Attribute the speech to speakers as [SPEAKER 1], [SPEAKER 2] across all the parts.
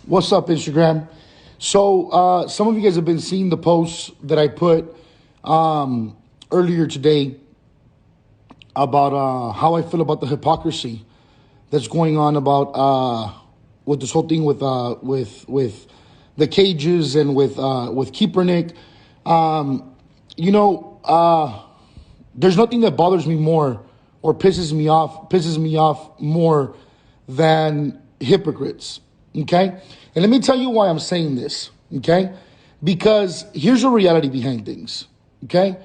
[SPEAKER 1] What's up, Instagram? So, some of you guys have been seeing the posts that I put earlier today about how I feel about the hypocrisy that's going on about with this whole thing with the cages and with Kaepernick. There's nothing that bothers me more or pisses me off more than hypocrites. Okay? And let me tell you why I'm saying this. Okay? Because here's the reality behind things. Okay?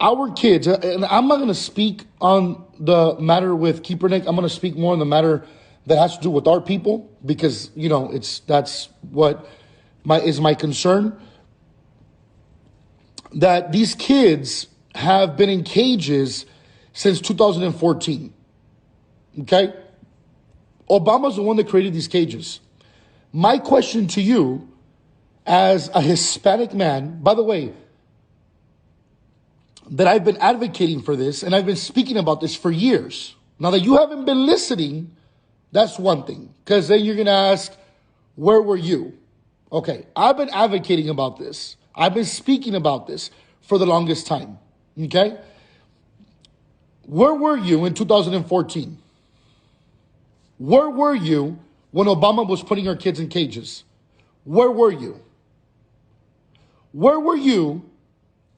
[SPEAKER 1] Our kids, and I'm not going to speak on the matter with Kaepernick. I'm going to speak more on the matter that has to do with our people because, that's what is my concern. That these kids have been in cages since 2014. Okay? Obama's the one that created these cages. My question to you, as a Hispanic man, by the way, that I've been advocating for this and I've been speaking about this for years. Now that you haven't been listening, that's one thing. Because then you're going to ask, where were you? Okay, I've been advocating about this. I've been speaking about this for the longest time. Okay? Where were you in 2014? Where were you when Obama was putting our kids in cages? Where were you? Where were you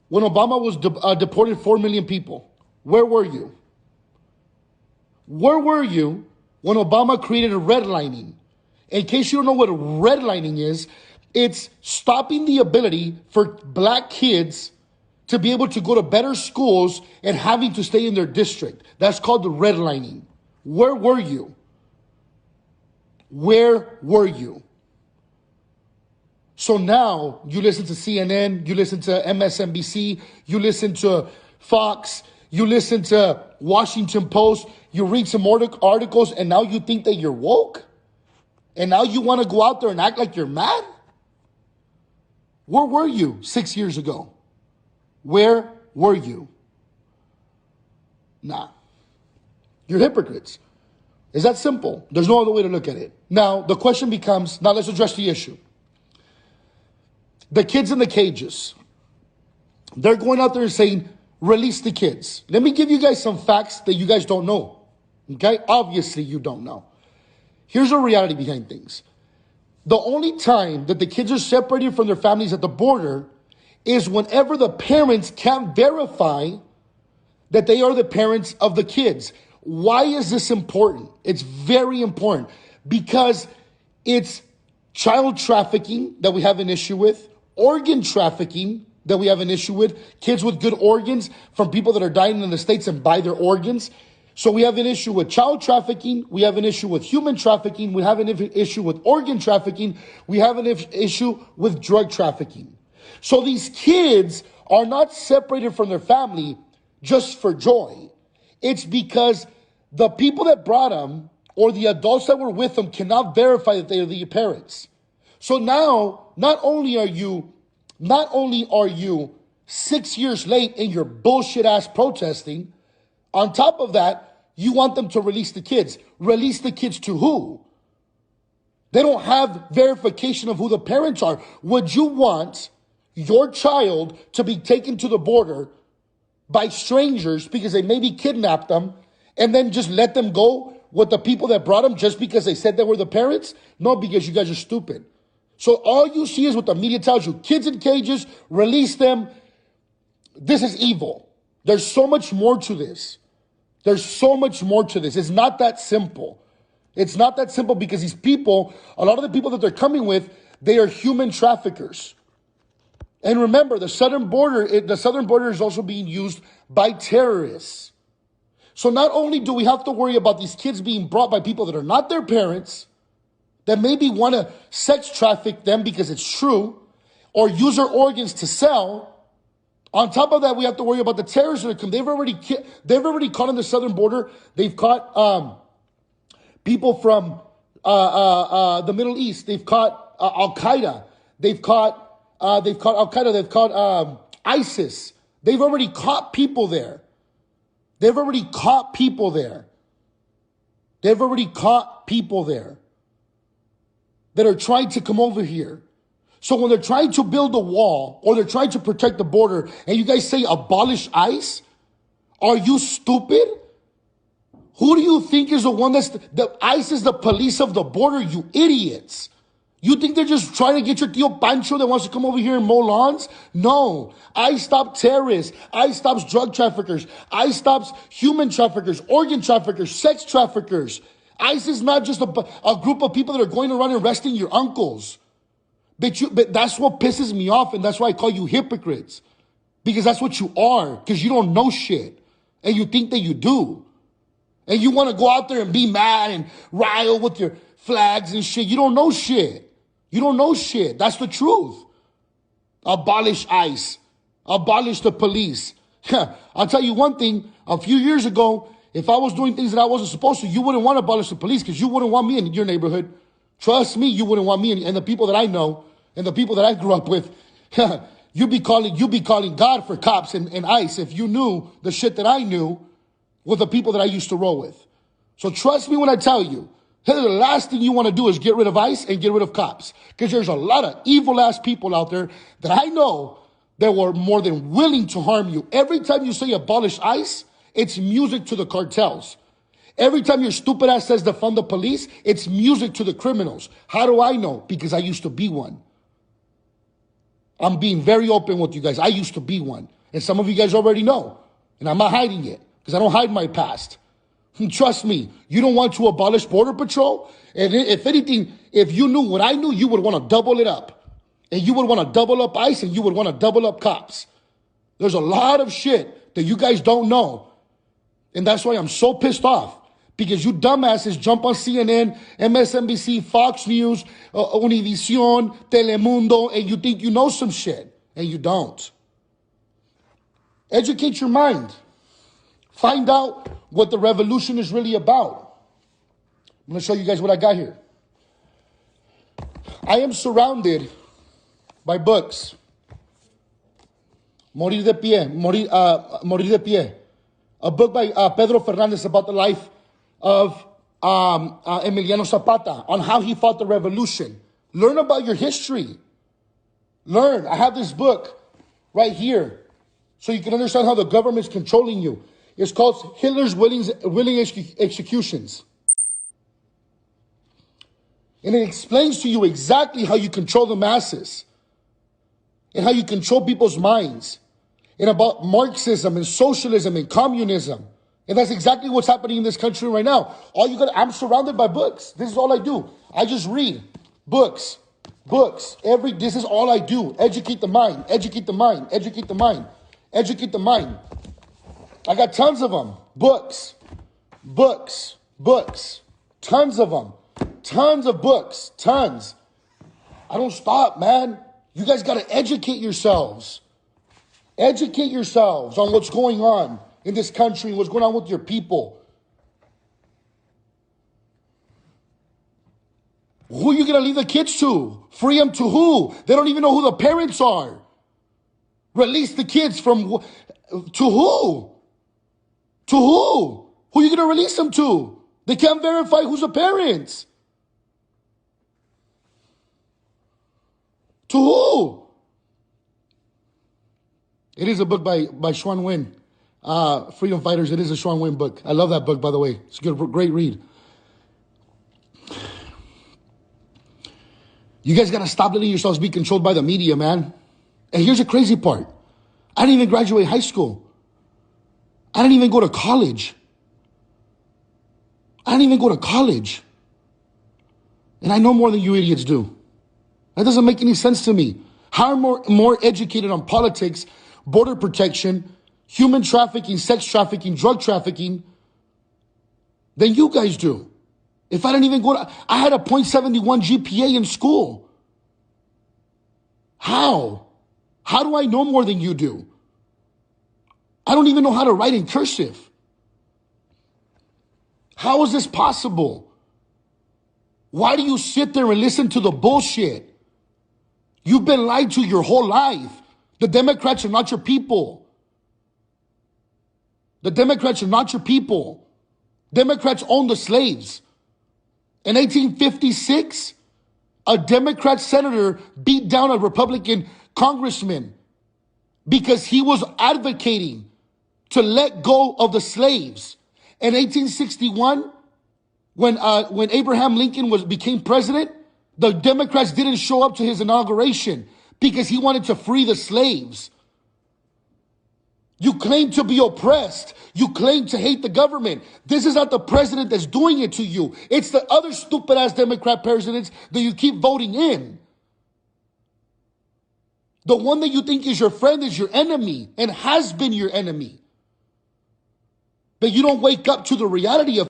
[SPEAKER 1] when Obama was deported 4 million people? Where were you? Where were you when Obama created a redlining? In case you don't know what a redlining is, it's stopping the ability for black kids to be able to go to better schools and having to stay in their district. That's called the redlining. Where were you? Where were you? So now you listen to CNN, you listen to MSNBC, you listen to Fox, you listen to Washington Post, you read some articles, and now you think that you're woke? And now you want to go out there and act like you're mad? Where were you 6 years ago? Where were you? Nah. You're hypocrites. It's that simple. There's no other way to look at it. Now, the question becomes, now let's address the issue. The kids in the cages. They're going out there and saying, release the kids. Let me give you guys some facts that you guys don't know. Okay? Obviously, you don't know. Here's the reality behind things. The only time that the kids are separated from their families at the border is whenever the parents can't verify that they are the parents of the kids. Why is this important? It's very important because it's child trafficking that we have an issue with, organ trafficking that we have an issue with, kids with good organs from people that are dying in the States and buy their organs. So we have an issue with child trafficking. We have an issue with human trafficking. We have an issue with organ trafficking. We have an issue with drug trafficking. So these kids are not separated from their family just for joy. It's because the people that brought them or the adults that were with them cannot verify that they are the parents. So now, not only are you 6 years late in your bullshit ass protesting, on top of that, you want them to release the kids. Release the kids to who? They don't have verification of who the parents are. Would you want your child to be taken to the border by strangers because they maybe kidnapped them and then just let them go with the people that brought them just because they said they were the parents? No, because you guys are stupid. So all you see is what the media tells you. Kids in cages, release them. This is evil. There's so much more to this. There's so much more to this. It's not that simple. It's not that simple because these people, a lot of the people that they're coming with, they are human traffickers. And remember, the southern border is also being used by terrorists. So not only do we have to worry about these kids being brought by people that are not their parents, that maybe want to sex traffic them because it's true, or use their organs to sell. On top of that, we have to worry about the terrorists that come. They've already caught on the southern border. They've caught people from the Middle East. They've caught Al Qaeda. They've caught Al Qaeda. They've caught ISIS. They've already caught people there. They've already caught people there. that are trying to come over here. So when they're trying to build a wall or they're trying to protect the border and you guys say abolish ICE, are you stupid? Who do you think is the one the ICE is the police of the border, you idiots? You think they're just trying to get your Tío Pancho that wants to come over here and mow lawns? No. ICE stops terrorists. ICE stops drug traffickers. ICE stops human traffickers, organ traffickers, sex traffickers. ICE is not just a group of people that are going around arresting your uncles. But that's what pisses me off, and that's why I call you hypocrites. Because that's what you are, because you don't know shit. And you think that you do. And you want to go out there and be mad and rile with your flags and shit. You don't know shit. You don't know shit. That's the truth. Abolish ICE. Abolish the police. I'll tell you one thing. A few years ago, if I was doing things that I wasn't supposed to, you wouldn't want to abolish the police because you wouldn't want me in your neighborhood. Trust me, you wouldn't want me and the people that I know and the people that I grew up with. You'd be calling God for cops and ICE if you knew the shit that I knew with the people that I used to roll with. So trust me when I tell you, the last thing you want to do is get rid of ICE and get rid of cops. Because there's a lot of evil-ass people out there that I know that were more than willing to harm you. Every time you say abolish ICE, it's music to the cartels. Every time your stupid ass says defund the police, it's music to the criminals. How do I know? Because I used to be one. I'm being very open with you guys. I used to be one. And some of you guys already know. And I'm not hiding it because I don't hide my past. Trust me, you don't want to abolish Border Patrol. And if anything, if you knew what I knew, you would want to double it up. And you would want to double up ICE and you would want to double up cops. There's a lot of shit that you guys don't know. And that's why I'm so pissed off. Because you dumbasses jump on CNN, MSNBC, Fox News, Univision, Telemundo, and you think you know some shit. And you don't. Educate your mind. Find out what the revolution is really about. I'm going to show you guys what I got here. I am surrounded by books. Morir de Pie. Morir de Pie. A book by Pedro Fernandez about the life of Emiliano Zapata on how he fought the revolution. Learn about your history. Learn. I have this book right here so you can understand how the government's controlling you. It's called Hitler's Willing Executions. And it explains to you exactly how you control the masses and how you control people's minds and about Marxism and socialism and communism. And that's exactly what's happening in this country right now. I'm surrounded by books. This is all I do. I just read books. This is all I do. Educate the mind, educate the mind, educate the mind, educate the mind. I got tons of them. Books. Tons of them. Tons of books. Tons. I don't stop, man. You guys got to educate yourselves. Educate yourselves on what's going on in this country, what's going on with your people. Who are you going to leave the kids to? Free them to who? They don't even know who the parents are. Release the kids from to who? To who? Who are you going to release them to? They can't verify who's the parents. To who? It is a book by Xuan Nguyen. Freedom Fighters. It is a Xuan Nguyen book. I love that book, by the way. It's a great read. You guys got to stop letting yourselves be controlled by the media, man. And here's the crazy part. I didn't even graduate high school. I didn't even go to college. And I know more than you idiots do. That doesn't make any sense to me. How am I more educated on politics, border protection, human trafficking, sex trafficking, drug trafficking than you guys do? If I didn't even I had a .71 GPA in school. How? How do I know more than you do? I don't even know how to write in cursive. How is this possible? Why do you sit there and listen to the bullshit? You've been lied to your whole life. The Democrats are not your people. The Democrats are not your people. Democrats owned the slaves. In 1856, a Democrat senator beat down a Republican congressman because he was advocating to let go of the slaves. In 1861, when Abraham Lincoln became president, the Democrats didn't show up to his inauguration because he wanted to free the slaves. You claim to be oppressed. You claim to hate the government. This is not the president that's doing it to you. It's the other stupid ass Democrat presidents that you keep voting in. The one that you think is your friend is your enemy and has been your enemy. But you don't wake up to the reality of